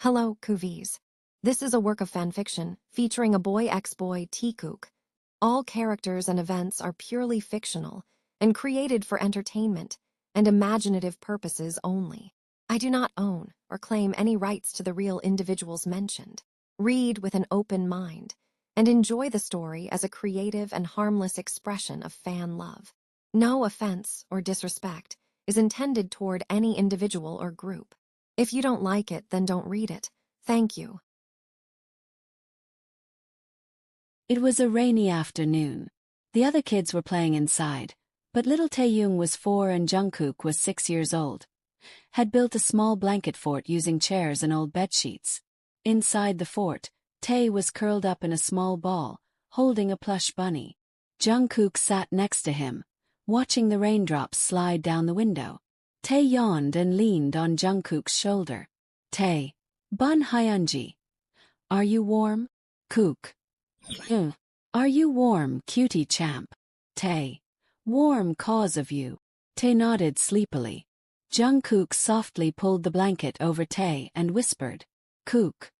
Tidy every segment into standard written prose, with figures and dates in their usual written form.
Hello, Koovies. This is a work of fanfiction featuring a boy ex-boy Taekook. All characters and events are purely fictional and created for entertainment and imaginative purposes only. I do not own or claim any rights to the real individuals mentioned. Read with an open mind and enjoy the story as a creative and harmless expression of fan love. No offense or disrespect is intended toward any individual or group. If you don't like it, then don't read it. Thank you. It was a rainy afternoon. The other kids were playing inside, but little Taehyung was 4 and Jungkook was 6 years old. Had built a small blanket fort using chairs and old bedsheets. Inside the fort, Tae was curled up in a small ball, holding a plush bunny. Jungkook sat next to him, watching the raindrops slide down the window. Tae yawned and leaned on Jungkook's shoulder. Tae, bun hyunji. Are you warm? Kook. Are you warm, cutie champ? Tae. Warm cause of you. Tae nodded sleepily. Jungkook softly pulled the blanket over Tae and whispered, Kook.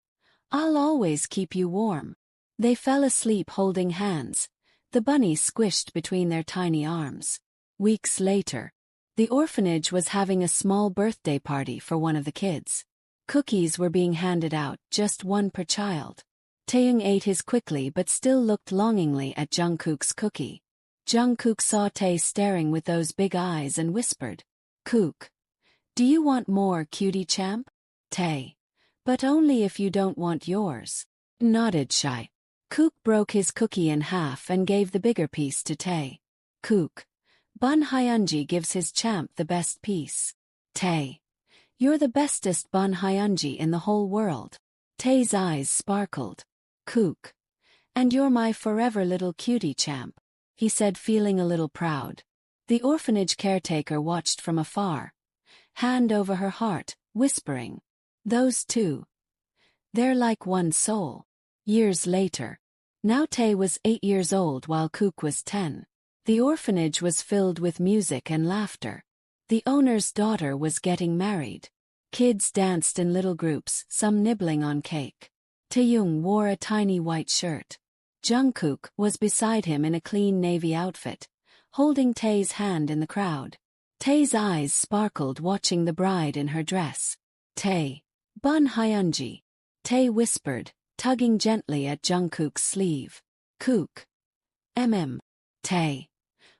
I'll always keep you warm. They fell asleep holding hands, the bunny squished between their tiny arms. Weeks later, the orphanage was having a small birthday party for one of the kids. Cookies were being handed out, just one per child. Taehyung ate his quickly but still looked longingly at Jungkook's cookie. Jungkook saw Tae staring with those big eyes and whispered, Kook. Do you want more, cutie champ? Tae. But only if you don't want yours. Nodded shy. Kook broke his cookie in half and gave the bigger piece to Tae. Kook. Bun hyunji gives his champ the best piece. Tae. You're the bestest bun hyunji in the whole world. Tae's eyes sparkled. Kook. And you're my forever little cutie champ, he said, feeling a little proud. The orphanage caretaker watched from afar, hand over her heart, whispering, those two. They're like one soul. Years later. Now Tae was 8 years old while Kook was 10. The orphanage was filled with music and laughter. The owner's daughter was getting married. Kids danced in little groups, some nibbling on cake. Taehyung wore a tiny white shirt. Jungkook was beside him in a clean navy outfit, holding Tae's hand in the crowd. Tae's eyes sparkled watching the bride in her dress. Tae. Bun hyunji. Tae whispered, tugging gently at Jungkook's sleeve. Kook. Tae.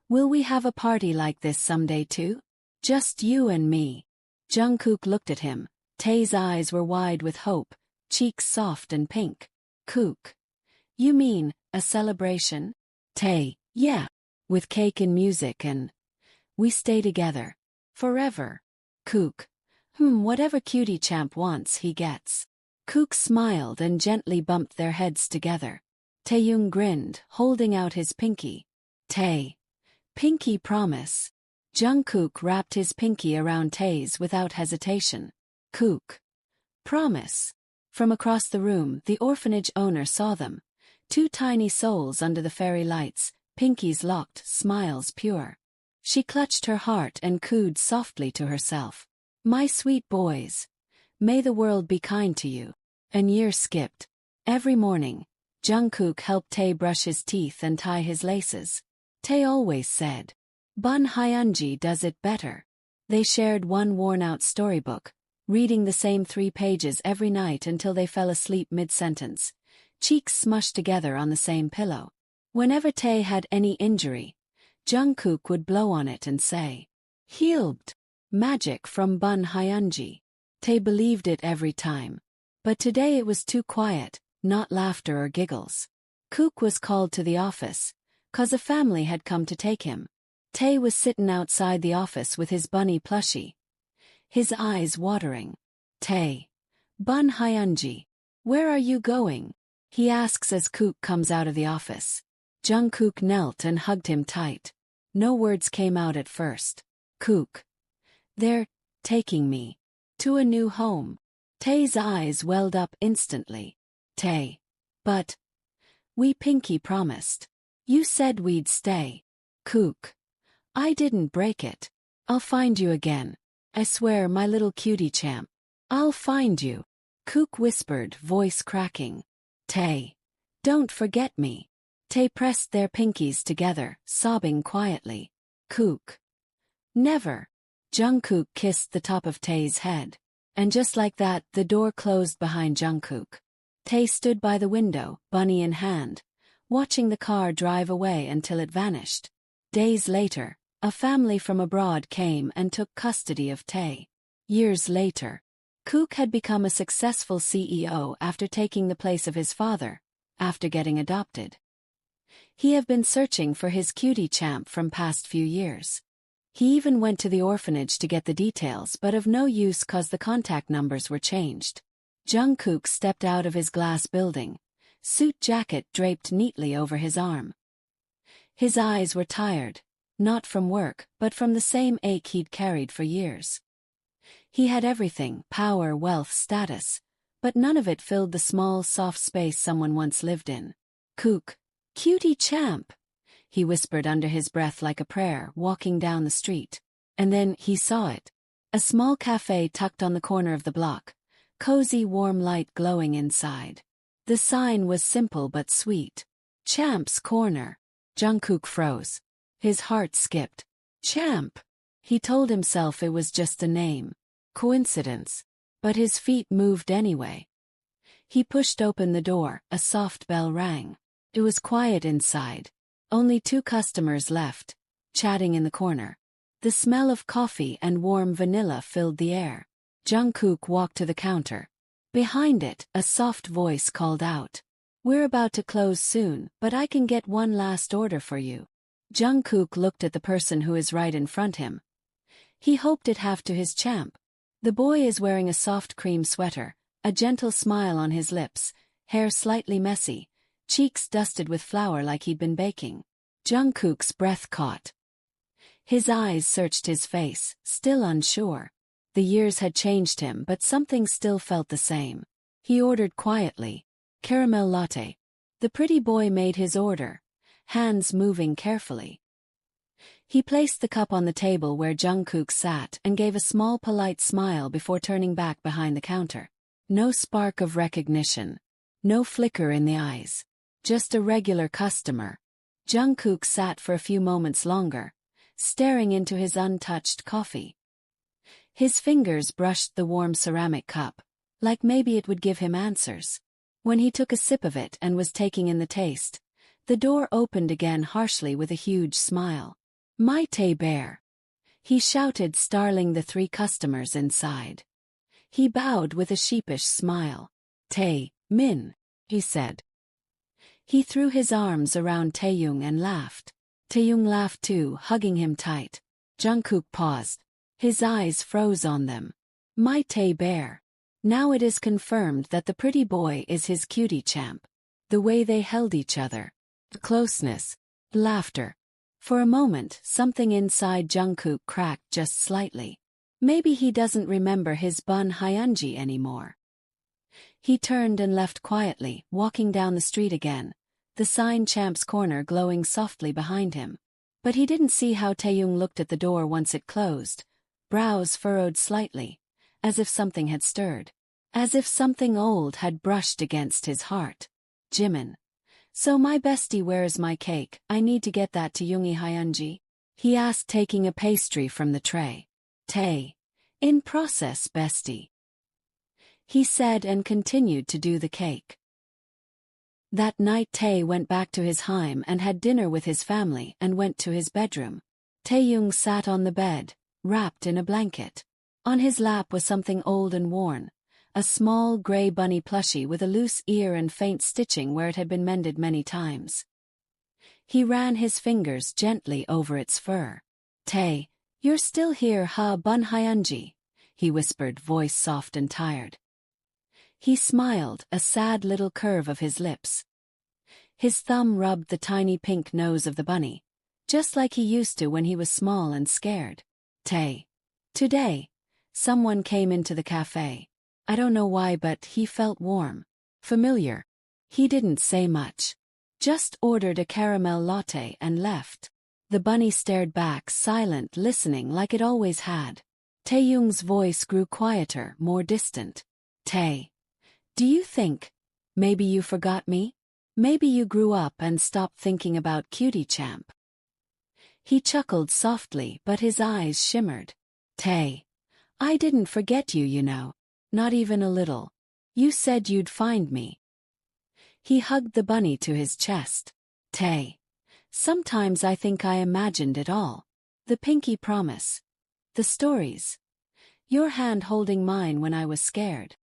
Will we have a party like this someday too? Just you and me. Jungkook looked at him. Tae's eyes were wide with hope, cheeks soft and pink. Kook. You mean, a celebration? Tae. Yeah. With cake and music and we stay together. Forever. Kook. Whatever cutie champ wants he gets. Kook smiled and gently bumped their heads together. Taehyung grinned, holding out his pinky. Tae. Pinky promise. Jungkook wrapped his pinky around Tae's without hesitation. Kook. Promise. From across the room, the orphanage owner saw them. 2 tiny souls under the fairy lights, pinkies locked, smiles pure. She clutched her heart and cooed softly to herself. My sweet boys. May the world be kind to you. An year skipped. Every morning, Jungkook helped Tae brush his teeth and tie his laces. Tae always said, Bun hyunji does it better. They shared one worn-out storybook, reading the same 3 pages every night until they fell asleep mid-sentence, cheeks smushed together on the same pillow. Whenever Tae had any injury, Jungkook would blow on it and say, healed. Magic from Bun hyunji. Tae believed it every time. But today it was too quiet, not laughter or giggles. Kook was called to the office, 'cause a family had come to take him. Tae was sitting outside the office with his bunny plushie, his eyes watering. Tae. Bun hyunji. Where are you going? He asks as Kook comes out of the office. Jungkook knelt and hugged him tight. No words came out at first. Kook. They're taking me to a new home. Tae's eyes welled up instantly. Tae. But we pinky promised. You said we'd stay. Kook. I didn't break it. I'll find you again. I swear, my little cutie champ. I'll find you. Kook whispered, voice cracking. Tae. Don't forget me. Tae pressed their pinkies together, sobbing quietly. Kook. Never. Jungkook kissed the top of Tae's head. And just like that, the door closed behind Jungkook. Tae stood by the window, bunny in hand, watching the car drive away until it vanished. Days later, a family from abroad came and took custody of Tae. Years later, Kook had become a successful CEO after taking the place of his father, after getting adopted. He had been searching for his cutie champ from past few years. He even went to the orphanage to get the details, but of no use cause the contact numbers were changed. Jungkook stepped out of his glass building, suit jacket draped neatly over his arm. His eyes were tired, not from work, but from the same ache he'd carried for years. He had everything, power, wealth, status, but none of it filled the small, soft space someone once lived in. Kook, cutie champ, he whispered under his breath like a prayer, walking down the street. And then he saw it. A small cafe tucked on the corner of the block, cozy warm light glowing inside. The sign was simple but sweet. Champ's Corner. Jungkook froze. His heart skipped. Champ. He told himself it was just a name. Coincidence. But his feet moved anyway. He pushed open the door, a soft bell rang. It was quiet inside. Only 2 customers left, chatting in the corner. The smell of coffee and warm vanilla filled the air. Jungkook walked to the counter. Behind it, a soft voice called out. We're about to close soon, but I can get one last order for you. Jungkook looked at the person who is right in front him. He hoped it'd have to his champ. The boy is wearing a soft cream sweater, a gentle smile on his lips, hair slightly messy, cheeks dusted with flour like he'd been baking. Jungkook's breath caught. His eyes searched his face, still unsure. The years had changed him, but something still felt the same. He ordered quietly. Caramel latte. The pretty boy made his order, hands moving carefully. He placed the cup on the table where Jungkook sat and gave a small polite smile before turning back behind the counter. No spark of recognition. No flicker in the eyes. Just a regular customer. Jungkook sat for a few moments longer, staring into his untouched coffee. His fingers brushed the warm ceramic cup, like maybe it would give him answers. When he took a sip of it and was taking in the taste, the door opened again harshly with a huge smile. My Tae bear! He shouted, startling the 3 customers inside. He bowed with a sheepish smile. Tae, Min, he said. He threw his arms around Taehyung and laughed. Taehyung laughed too, hugging him tight. Jungkook paused. His eyes froze on them. My Tae bear. Now it is confirmed that the pretty boy is his cutie champ. The way they held each other. The closeness. Laughter. For a moment, something inside Jungkook cracked just slightly. Maybe he doesn't remember his Bun Hyunji anymore. He turned and left quietly, walking down the street again, the sign Champ's Corner glowing softly behind him. But he didn't see how Taehyung looked at the door once it closed, brows furrowed slightly, as if something had stirred. As if something old had brushed against his heart. Jimin. So my bestie, where's my cake? I need to get that to Yoongi Hyunji. He asked, taking a pastry from the tray. Tae. In process, bestie. He said and continued to do the cake. That night Tae went back to his home and had dinner with his family and went to his bedroom. Taehyung sat on the bed, wrapped in a blanket. On his lap was something old and worn. A small gray bunny plushie with a loose ear and faint stitching where it had been mended many times. He ran his fingers gently over its fur. Tae, you're still here, huh, Bun Hyunji? He whispered, voice soft and tired. He smiled, a sad little curve of his lips. His thumb rubbed the tiny pink nose of the bunny, just like he used to when he was small and scared. Tae. Today, someone came into the cafe. I don't know why, but he felt warm. Familiar. He didn't say much. Just ordered a caramel latte and left. The bunny stared back, silent, listening like it always had. Taehyung's voice grew quieter, more distant. Tae. Do you think, maybe you forgot me? Maybe you grew up and stopped thinking about Cutie Champ? He chuckled softly, but his eyes shimmered. Tae, I didn't forget you, you know. Not even a little. You said you'd find me. He hugged the bunny to his chest. Tae, sometimes I think I imagined it all. The pinky promise. The stories. Your hand holding mine when I was scared.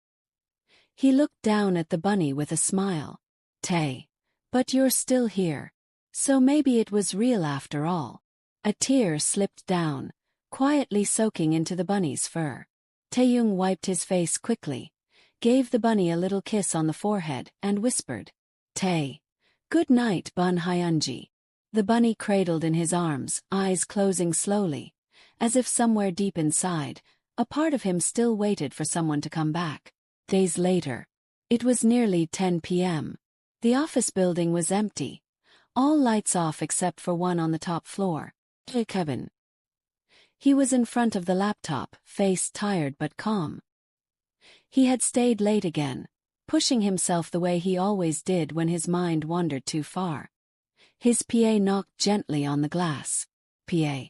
He looked down at the bunny with a smile. Tae, but you're still here. So maybe it was real after all. A tear slipped down, quietly soaking into the bunny's fur. Taehyung wiped his face quickly, gave the bunny a little kiss on the forehead, and whispered, Tae, good night, Bun Hyunji. The bunny cradled in his arms, eyes closing slowly, as if somewhere deep inside, a part of him still waited for someone to come back. Days later. It was nearly 10 p.m. The office building was empty, all lights off except for one on the top floor. Kevin. He was in front of the laptop, face tired but calm. He had stayed late again, pushing himself the way he always did when his mind wandered too far. His PA knocked gently on the glass. PA.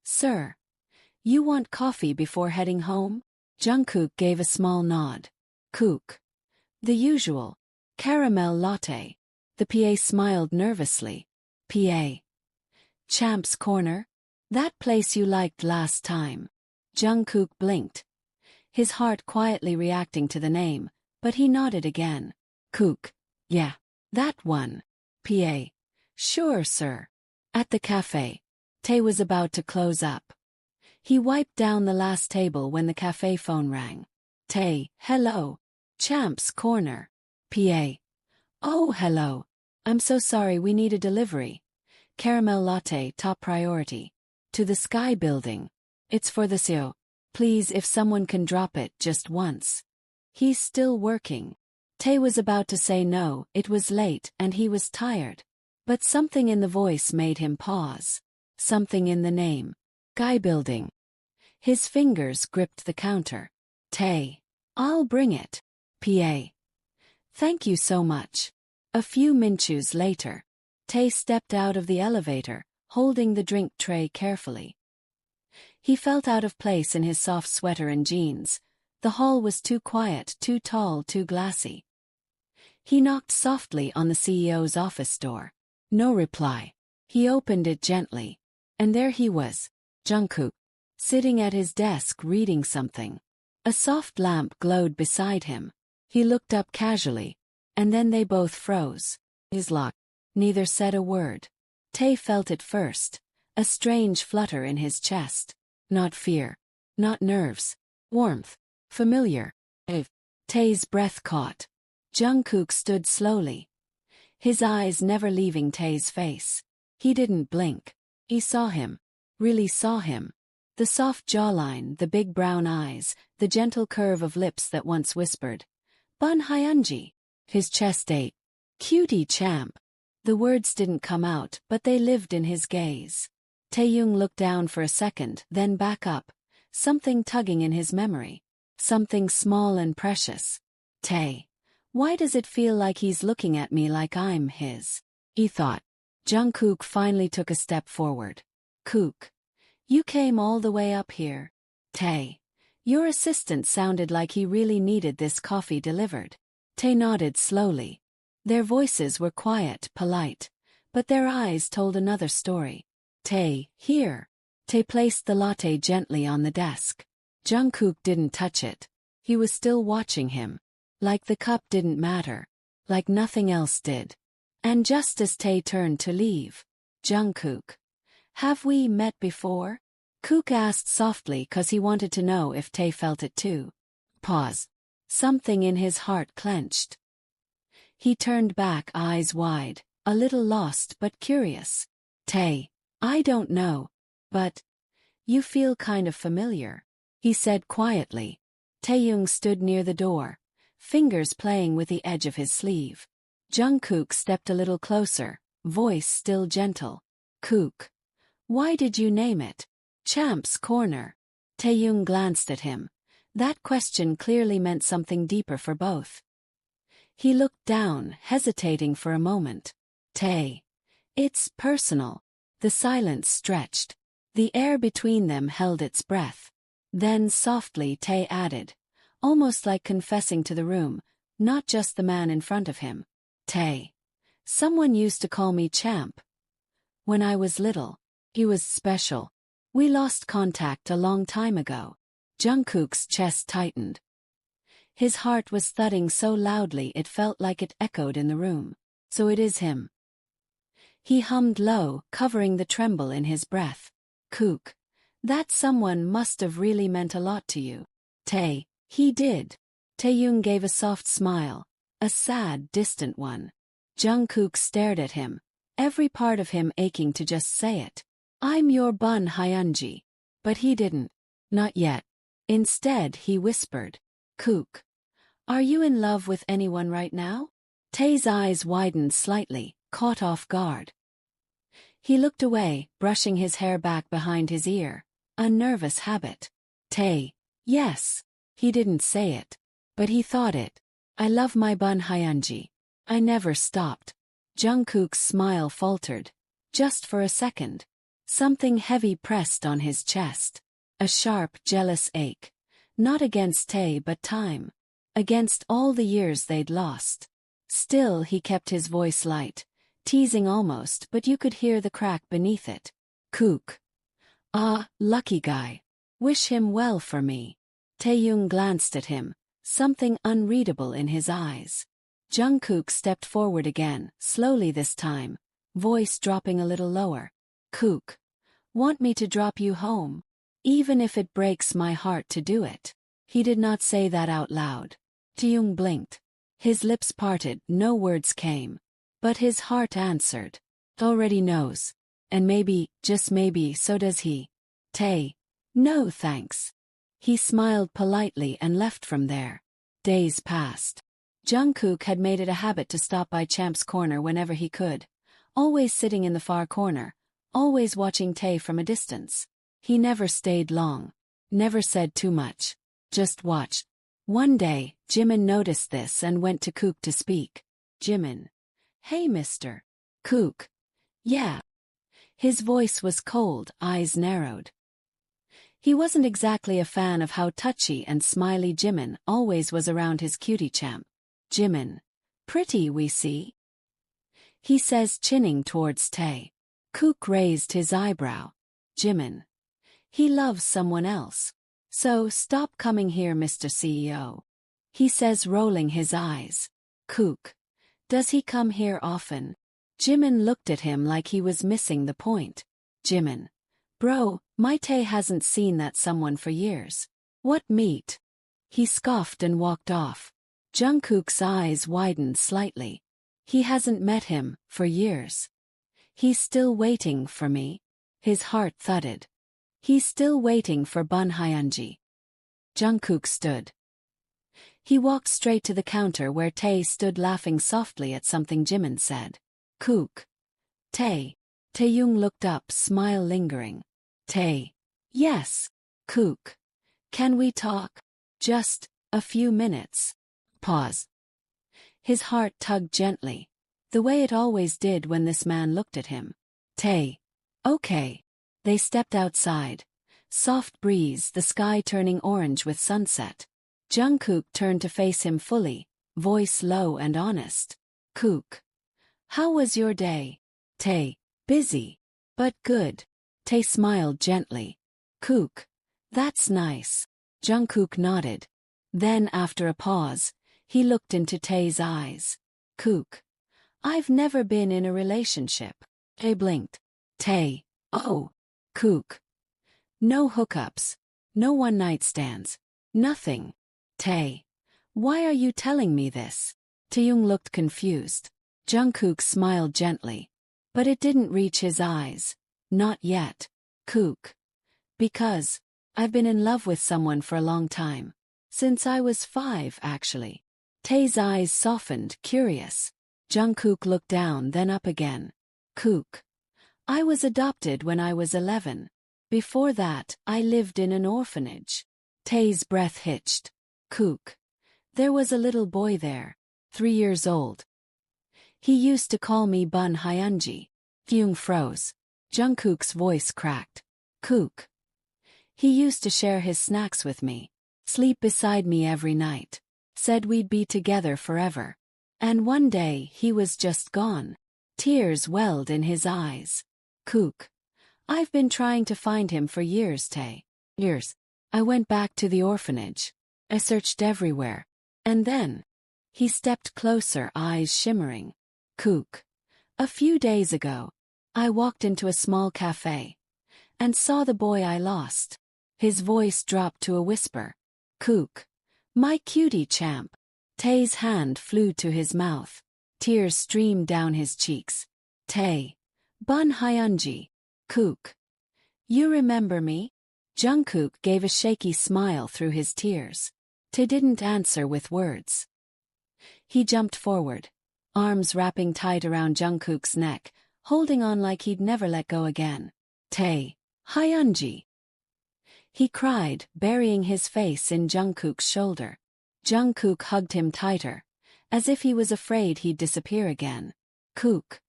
Sir. You want coffee before heading home? Jungkook gave a small nod. Kook. The usual. Caramel latte. The PA smiled nervously. PA. Champ's Corner? That place you liked last time. Jungkook blinked, his heart quietly reacting to the name, but he nodded again. Kook. Yeah. That one. PA. Sure, sir. At the cafe. Tae was about to close up. He wiped down the last table when the cafe phone rang. Tae, hello. Champ's Corner. PA. Oh, hello. I'm so sorry, we need a delivery. Caramel latte, top priority. To the Sky Building. It's for the CEO. Please, if someone can drop it just once. He's still working. Tae was about to say no, it was late and he was tired. But something in the voice made him pause. Something in the name. Sky Building. His fingers gripped the counter. Tae. I'll bring it. PA. Thank you so much. A few minutes later. Tae stepped out of the elevator, holding the drink tray carefully. He felt out of place in his soft sweater and jeans. The hall was too quiet, too tall, too glassy. He knocked softly on the CEO's office door. No reply. He opened it gently. And there he was, Jungkook, sitting at his desk reading something. A soft lamp glowed beside him. He looked up casually, and then they both froze. His lock. Neither said a word. Tae felt it first, a strange flutter in his chest. Not fear. Not nerves. Warmth. Familiar. Tae's breath caught. Jungkook stood slowly, his eyes never leaving Tae's face. He didn't blink. He saw him. Really saw him. The soft jawline, the big brown eyes, the gentle curve of lips that once whispered, Bun Hyunji. His chest ate. Cutie Champ. The words didn't come out, but they lived in his gaze. Taehyung looked down for a second, then back up, something tugging in his memory. Something small and precious. Tae. Why does it feel like he's looking at me like I'm his? He thought. Jungkook finally took a step forward. Kook. You came all the way up here. Tae. Your assistant sounded like he really needed this coffee delivered. Tae nodded slowly. Their voices were quiet, polite, but their eyes told another story. Tae, here. Tae placed the latte gently on the desk. Jungkook didn't touch it. He was still watching him. Like the cup didn't matter. Like nothing else did. And just as Tae turned to leave, Jungkook. Have we met before? Kook asked softly cause he wanted to know if Tae felt it too. Pause. Something in his heart clenched. He turned back, eyes wide, a little lost but curious. Tae, I don't know, but you feel kind of familiar, he said quietly. Taehyung stood near the door, fingers playing with the edge of his sleeve. Jungkook stepped a little closer, voice still gentle. Kook. Why did you name it Champ's Corner? Taehyung glanced at him. That question clearly meant something deeper for both. He looked down, hesitating for a moment. Tae. It's personal. The silence stretched. The air between them held its breath. Then softly Tae added, almost like confessing to the room, not just the man in front of him. Tae. Someone used to call me Champ. When I was little. He was special. We lost contact a long time ago. Jungkook's chest tightened. His heart was thudding so loudly it felt like it echoed in the room. So it is him. He hummed low, covering the tremble in his breath. Kook. That someone must have really meant a lot to you. Tae. He did. Taehyung gave a soft smile. A sad, distant one. Jungkook stared at him, every part of him aching to just say it. I'm your bun Hyunji. But he didn't. Not yet. Instead he whispered. Kook. Are you in love with anyone right now? Tae's eyes widened slightly, caught off guard. He looked away, brushing his hair back behind his ear. A nervous habit. Tae. Yes. He didn't say it. But he thought it. I love my bun Hyunji. I never stopped. Jungkook's smile faltered. Just for a second. Something heavy pressed on his chest. A sharp, jealous ache. Not against Tae but time. Against all the years they'd lost. Still he kept his voice light. Teasing almost, but you could hear the crack beneath it. Kook. Ah, lucky guy. Wish him well for me. Taehyung glanced at him, something unreadable in his eyes. Jungkook stepped forward again, slowly this time, voice dropping a little lower. Kook. Want me to drop you home? Even if it breaks my heart to do it. He did not say that out loud. Taehyung blinked. His lips parted, no words came. But his heart answered. Already knows. And maybe, just maybe, so does he. Tae. No thanks. He smiled politely and left from there. Days passed. Jungkook had made it a habit to stop by Champ's corner whenever he could. Always sitting in the far corner. Always watching Tae from a distance. He never stayed long. Never said too much. Just watched. One day, Jimin noticed this and went to Kook to speak. Jimin. Hey Mr. Kook. Yeah. His voice was cold, eyes narrowed. He wasn't exactly a fan of how touchy and smiley Jimin always was around his cutie champ. Jimin. Pretty we see. He says, chinning towards Tae. Kook raised his eyebrow. Jimin. He loves someone else. So stop coming here Mr. CEO. He says, rolling his eyes. Kook. Does he come here often? Jimin looked at him like he was missing the point. Jimin. Bro, my Tae hasn't seen that someone for years. What meet? He scoffed and walked off. Jungkook's eyes widened slightly. He hasn't met him for years. He's still waiting for me. His heart thudded. He's still waiting for Bun Hyunji. Jungkook stood. He walked straight to the counter where Tae stood laughing softly at something Jimin said. Kook. Tae. Taehyung looked up, smile lingering. Tae. Yes. Kook. Can we talk? Just a few minutes. Pause. His heart tugged gently, the way it always did when this man looked at him. Tae. Okay. They stepped outside. Soft breeze, the sky turning orange with sunset. Jungkook turned to face him fully, voice low and honest. Kook. How was your day? Tae. Busy. But good. Tae smiled gently. Kook. That's nice. Jungkook nodded. Then after a pause, he looked into Tae's eyes. Kook. I've never been in a relationship. Tae blinked. Tae. Oh. Kook. No hookups. No one-night stands. Nothing. Tae. Why are you telling me this? Taehyung looked confused. Jungkook smiled gently. But it didn't reach his eyes. Not yet. Kook. Because I've been in love with someone for a long time. Since I was 5, actually. Tae's eyes softened, curious. Jungkook looked down, then up again. Kook. I was adopted when I was 11. Before that, I lived in an orphanage. Tae's breath hitched. Kook. There was a little boy there. 3 years old. He used to call me Bun Hyunji. Taehyung froze. Jungkook's voice cracked. Kook. He used to share his snacks with me. Sleep beside me every night. Said we'd be together forever. And one day he was just gone. Tears welled in his eyes. Kook. I've been trying to find him for years, Tae. Years. I went back to the orphanage. I searched everywhere. And then. He stepped closer, eyes shimmering. Kook. A few days ago, I walked into a small cafe. And saw the boy I lost. His voice dropped to a whisper. Kook. My cutie champ. Tae's hand flew to his mouth. Tears streamed down his cheeks. Tae. Bun Hyunji. Kook. You remember me? Jungkook gave a shaky smile through his tears. Tae didn't answer with words. He jumped forward, arms wrapping tight around Jungkook's neck, holding on like he'd never let go again. Tae. Hyunji. He cried, burying his face in Jungkook's shoulder. Jungkook hugged him tighter, as if he was afraid he'd disappear again. Kook.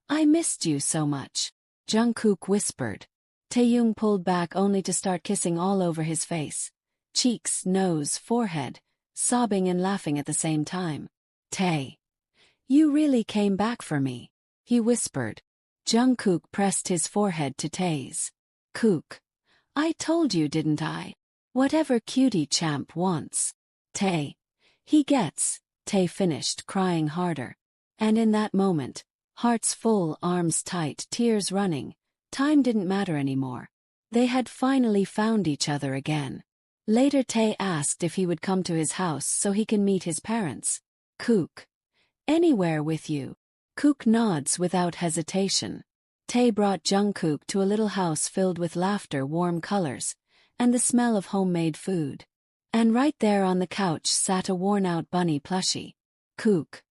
I missed you so much. Jungkook whispered. Taehyung pulled back only to start kissing all over his face. Cheeks, nose, forehead, sobbing and laughing at the same time. Tae. You really came back for me, he whispered. Jungkook pressed his forehead to Tae's. Kook. I told you, didn't I? Whatever cutie champ wants. Tae. He gets. Tae finished, crying harder. And in that moment, hearts full, arms tight, tears running, time didn't matter anymore. They had finally found each other again. Later Tae asked if he would come to his house so he can meet his parents. Kook. Anywhere with you. Kook nods without hesitation. Tae brought Jungkook to a little house filled with laughter, warm colors, and the smell of homemade food. And right there on the couch sat a worn-out bunny plushie. Kook.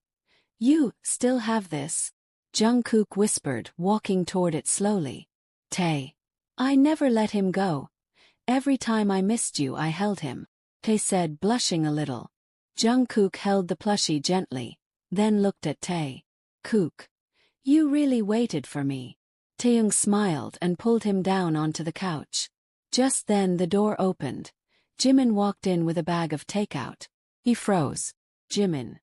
You still have this? Jungkook whispered, walking toward it slowly. Tae. I never let him go. Every time I missed you I held him. Tae said, blushing a little. Jungkook held the plushie gently, then looked at Tae. Kook. You really waited for me. Taehyung smiled and pulled him down onto the couch. Just then the door opened. Jimin walked in with a bag of takeout. He froze. Jimin.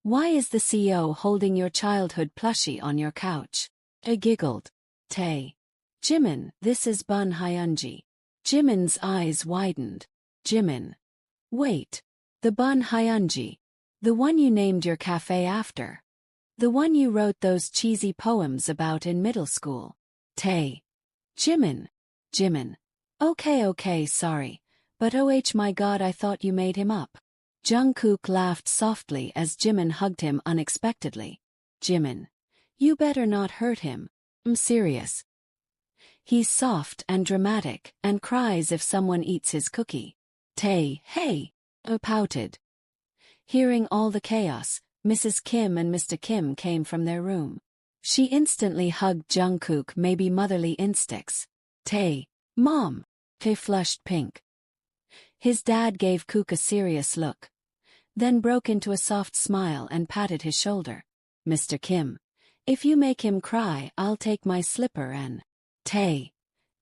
Why is the CEO holding your childhood plushie on your couch? I giggled. Tae. Jimin, this is Bun Hyunji. Jimin's eyes widened. Jimin. Wait. The Bun Hyunji. The one you named your cafe after. The one you wrote those cheesy poems about in middle school. Tae. Jimin. Jimin. Okay, sorry. But oh my god, I thought you made him up. Jungkook laughed softly as Jimin hugged him unexpectedly. Jimin. You better not hurt him. I'm serious. He's soft and dramatic and cries if someone eats his cookie. Tae, hey, pouted. Hearing all the chaos, Mrs. Kim and Mr. Kim came from their room. She instantly hugged Jungkook, maybe motherly instincts. Tae, Mom. Tae flushed pink. His dad gave Kook a serious look, then broke into a soft smile and patted his shoulder. Mr. Kim. If you make him cry, I'll take my slipper and... Tae.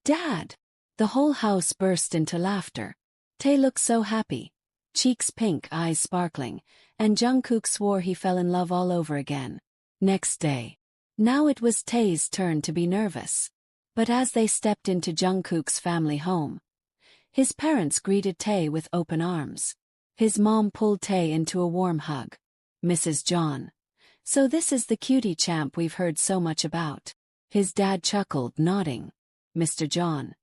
Dad. The whole house burst into laughter. Tae looked so happy. Cheeks pink, eyes sparkling, and Jungkook swore he fell in love all over again. Next day. Now it was Tae's turn to be nervous. But as they stepped into Jungkook's family home, his parents greeted Tae with open arms. His mom pulled Tae into a warm hug. Mrs. John. So this is the cutie champ we've heard so much about. His dad chuckled, nodding. Mr. John.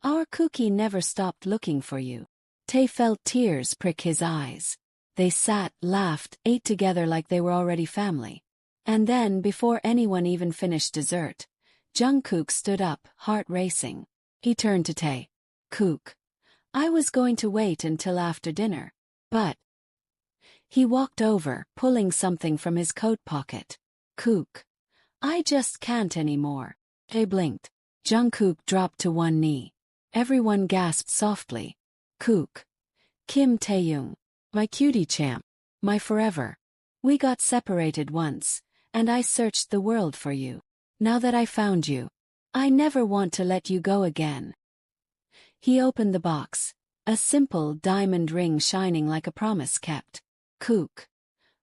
Our cookie never stopped looking for you. Tae felt tears prick his eyes. They sat, laughed, ate together like they were already family. And then, before anyone even finished dessert, Jungkook stood up, heart racing. He turned to Tae. Kook. I was going to wait until after dinner. But... He walked over, pulling something from his coat pocket. Kook. I just can't anymore. Tae blinked. Jungkook dropped to one knee. Everyone gasped softly. Kook. Kim Taehyung. My cutie champ. My forever. We got separated once, and I searched the world for you. Now that I found you, I never want to let you go again. He opened the box, a simple diamond ring shining like a promise kept. Kook,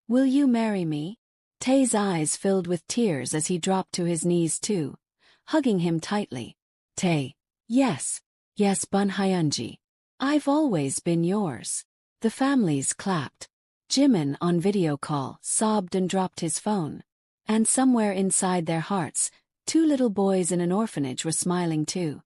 will you marry me? Tae's eyes filled with tears as he dropped to his knees too, hugging him tightly. Tae, yes, yes Bun Hyunji. I've always been yours. The families clapped. Jimin on video call sobbed and dropped his phone. And somewhere inside their hearts, 2 little boys in an orphanage were smiling too,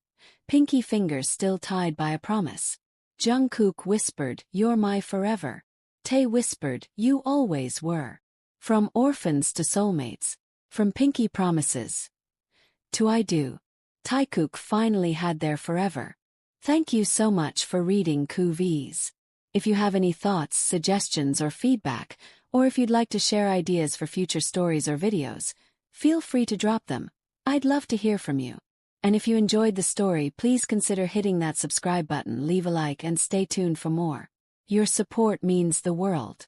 pinky fingers still tied by a promise. Jungkook whispered, "You're my forever." Tae whispered, "You always were." From orphans to soulmates, from pinky promises to I do, Taekook finally had their forever. Thank you so much for reading kpopfanfic. If you have any thoughts, suggestions or feedback, or if you'd like to share ideas for future stories or videos, feel free to drop them. I'd love to hear from you. And if you enjoyed the story, please consider hitting that subscribe button, leave a like and stay tuned for more. Your support means the world.